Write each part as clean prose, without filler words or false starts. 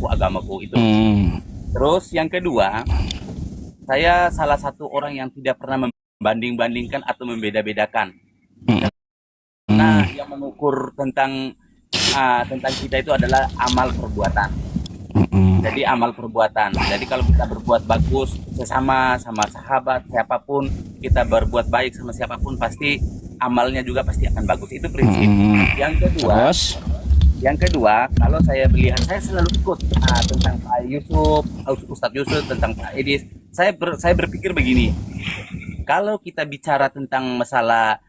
agamaku itu. Hmm. Terus yang kedua, saya salah satu orang yang tidak pernah membanding-bandingkan atau membeda-bedakan. Hmm. Nah, Hmm. yang mengukur tentang kita itu adalah amal perbuatan. Hmm. Jadi amal perbuatan. Jadi kalau kita berbuat bagus sesama sama sahabat siapapun, kita berbuat baik sama siapapun pasti amalnya juga pasti akan bagus. Itu prinsip. Hmm. Yang kedua, Terus? kalau saya melihat saya selalu ikut tentang Pak Yusuf, Ustadz Yusuf tentang Pak Edis. Saya berpikir begini, kalau kita bicara tentang masalah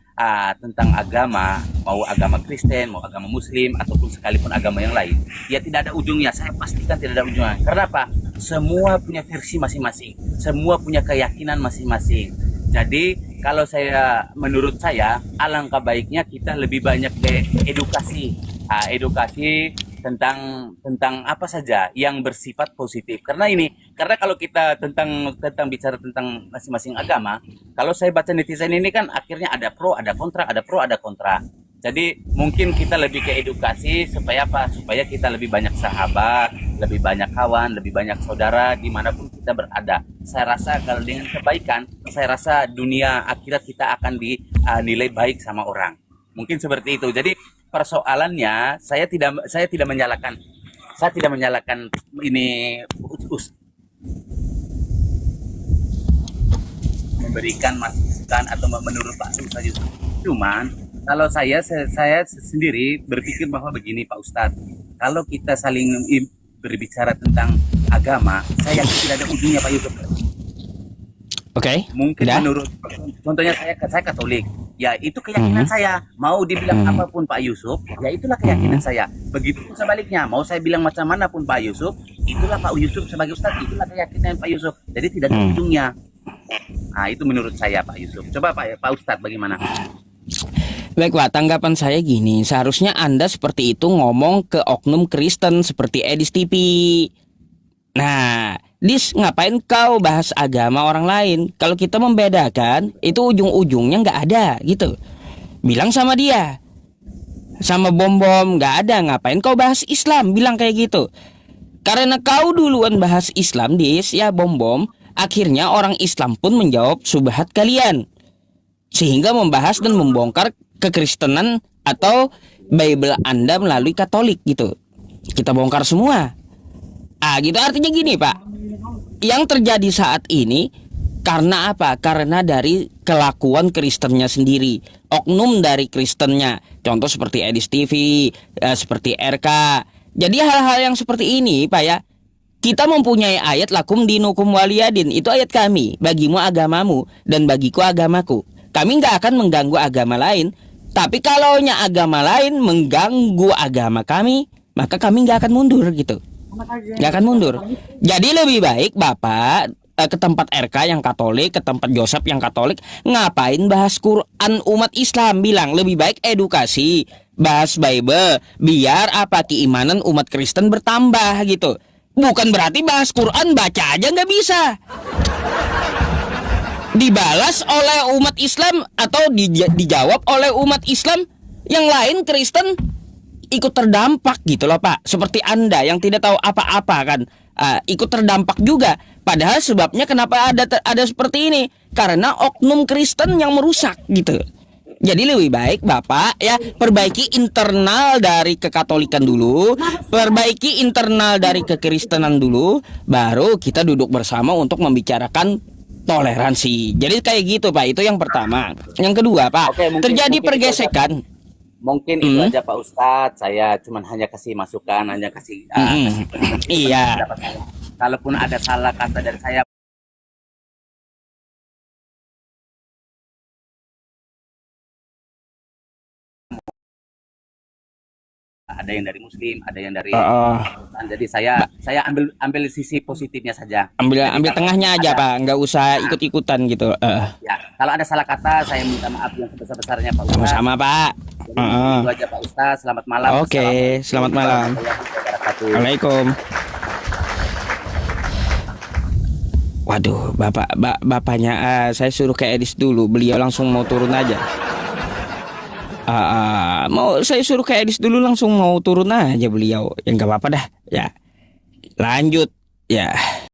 tentang agama, mau agama Kristen, mau agama Muslim, ataupun sekalipun agama yang lain, ya tidak ada ujungnya. Saya pastikan tidak ada ujungnya. Karena apa? Semua punya versi masing-masing, semua punya keyakinan masing-masing. Jadi menurut saya, alangkah baiknya kita lebih banyak ke edukasi tentang apa saja yang bersifat positif. Karena kalau kita tentang bicara tentang masing-masing agama, kalau saya baca netizen ini kan akhirnya ada pro, ada kontra, ada pro, ada kontra. Jadi mungkin kita lebih ke edukasi supaya apa? Supaya kita lebih banyak sahabat, lebih banyak kawan, lebih banyak saudara dimanapun kita berada. Saya rasa kalau dengan kebaikan, saya rasa dunia akhirat kita akan dinilai baik sama orang. Mungkin seperti itu. Jadi persoalannya saya tidak menyalahkan ini memberikan masukan atau menurut Pak Ustadz Yusuf. Cuman kalau saya sendiri berpikir bahwa begini Pak Ustadz, kalau kita saling berbicara tentang agama, saya yakin tidak ada ujungnya Pak Yusuf. Oke. Mungkin Udah? menurut contohnya saya Katolik, ya itu keyakinan saya. Mau dibilang apapun Pak Yusuf, ya itulah keyakinan saya. Begitupun sebaliknya, mau saya bilang macam mana pun Pak Yusuf, itulah Pak Yusuf sebagai Ustadz, itulah keyakinan Pak Yusuf. Jadi tidak ada ujungnya. Nah, itu menurut saya Pak Yusuf. Coba Pak Ustadz bagaimana? Baik Pak, tanggapan saya gini, seharusnya Anda seperti itu ngomong ke oknum Kristen seperti Edis TV. Nah, Dis, ngapain kau bahas agama orang lain? Kalau kita membedakan, itu ujung-ujungnya nggak ada gitu. Bilang sama dia, sama Bom-Bom nggak ada, ngapain kau bahas Islam? Bilang kayak gitu. Karena kau duluan bahas Islam, Dis, ya Bom-Bom, akhirnya orang Islam pun menjawab subhat kalian. Sehingga membahas dan membongkar kekristenan atau Bible Anda melalui Katolik gitu. Kita bongkar semua. Gitu artinya gini Pak, yang terjadi saat ini karena apa? Karena dari kelakuan Kristennya sendiri, oknum dari Kristennya. Contoh seperti Edis TV, seperti RK. Jadi hal-hal yang seperti ini Pak ya, kita mempunyai ayat lakum dinukum waliyadin. Itu ayat kami, bagimu agamamu dan bagiku agamaku. Kami nggak akan mengganggu agama lain. Tapi kalau agama lain mengganggu agama kami, maka kami nggak akan mundur gitu. Nggak akan mundur. Jadi lebih baik Bapak ke tempat RK yang Katolik, ke tempat Joseph yang Katolik, ngapain bahas Quran umat Islam? Bilang lebih baik edukasi, bahas Bible, biar apa keimanan umat Kristen bertambah gitu. Bukan berarti bahas Quran baca aja nggak bisa. Dibalas oleh umat Islam atau dijawab oleh umat Islam, yang lain Kristen ikut terdampak gitu loh Pak. Seperti Anda yang tidak tahu apa-apa kan, ikut terdampak juga. Padahal sebabnya kenapa ada seperti ini, karena oknum Kristen yang merusak gitu. Jadi lebih baik Bapak ya perbaiki internal dari kekatolikan dulu, perbaiki internal dari kekristenan dulu, baru kita duduk bersama untuk membicarakan toleransi. Jadi kayak gitu Pak, itu yang pertama. Yang kedua Pak, Oke, terjadi pergesekan. Mungkin itu aja Pak Ustadz. Saya cuman hanya kasih masukan, hanya kasih Iya. pendapat saya. Kalaupun ada salah kata dari saya, ada yang dari Muslim, ada yang dari Kristen. Jadi saya ambil sisi positifnya saja. Ambil Jadi kalau tengahnya aja ada, Pak, nggak usah ikut-ikutan gitu. ya, kalau ada salah kata, saya minta maaf yang sebesar-besarnya Pak Ustadz. Sama-sama Pak. Jadi itu aja Pak Ustadz. Selamat malam. Oke, selamat malam. Wabarakatuh. Assalamualaikum. Waduh, bapaknya saya suruh ke Edis dulu, beliau langsung mau turun aja. Mau saya suruh ke Edis dulu langsung mau turun aja beliau. Ya nggak apa-apa dah, ya. Lanjut. Ya,